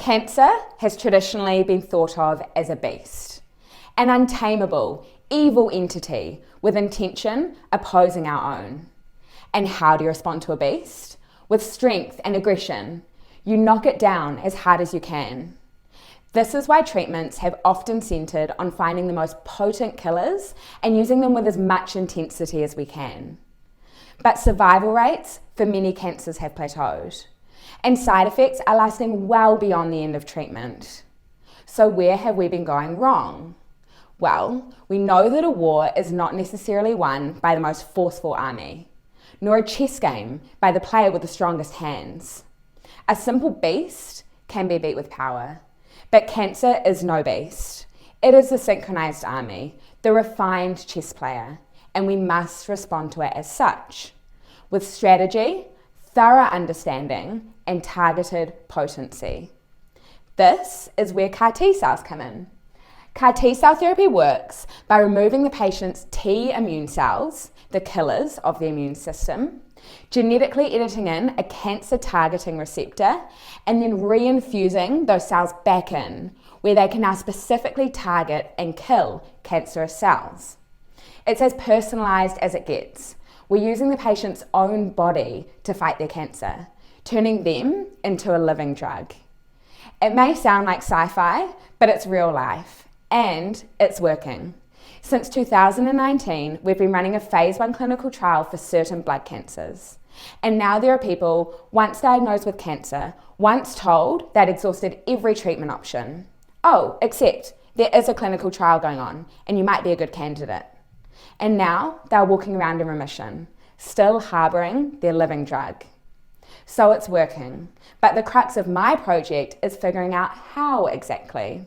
Cancer has traditionally been thought of as a beast, an untamable, evil entity with intention opposing our own. And how do you respond to a beast? With strength and aggression. You knock it down as hard as you can. This is why treatments have often centred on finding the most potent killers and using them with as much intensity as we can. But survival rates for many cancers have plateaued, and side effects are lasting well beyond the end of treatment. So where have we been going wrong? Well, we know that a war is not necessarily won by the most forceful army, nor a chess game by the player with the strongest hands. A simple beast can be beat with power, but cancer is no beast. It is the synchronized army, the refined chess player, and we must respond to it as such, with strategy, thorough understanding, and targeted potency. This is where CAR T cells come in. CAR T cell therapy works by removing the patient's T immune cells, the killers of the immune system, genetically editing in a cancer-targeting receptor, and then reinfusing those cells back in, where they can now specifically target and kill cancerous cells. It's as personalised as it gets. We're using the patient's own body to fight their cancer, turning them into a living drug. It may sound like sci-fi, but it's real life, and it's working. Since 2019, we've been running a phase 1 clinical trial for certain blood cancers. And now there are people, once diagnosed with cancer, once told they'd exhausted every treatment option. Oh, except there is a clinical trial going on, and you might be a good candidate. And now they're walking around in remission, still harbouring their living drug. So it's working, but the crux of my project is figuring out how exactly.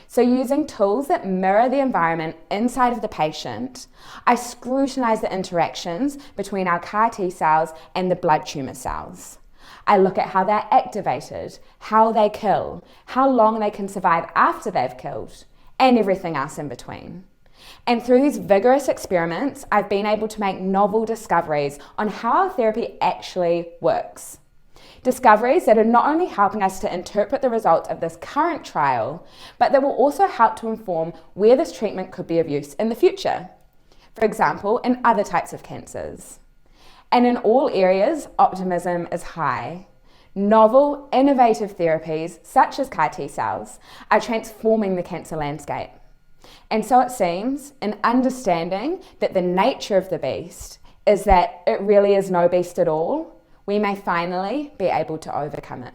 So using tools that mirror the environment inside of the patient, I scrutinise the interactions between our CAR T cells and the blood tumour cells. I look at how they're activated, how they kill, how long they can survive after they've killed, and everything else in between. And through these vigorous experiments, I've been able to make novel discoveries on how our therapy actually works. Discoveries that are not only helping us to interpret the results of this current trial, but that will also help to inform where this treatment could be of use in the future. For example, in other types of cancers. And in all areas, optimism is high. Novel, innovative therapies, such as CAR T cells, are transforming the cancer landscape. And so it seems, in understanding that the nature of the beast is that it really is no beast at all, we may finally be able to overcome it.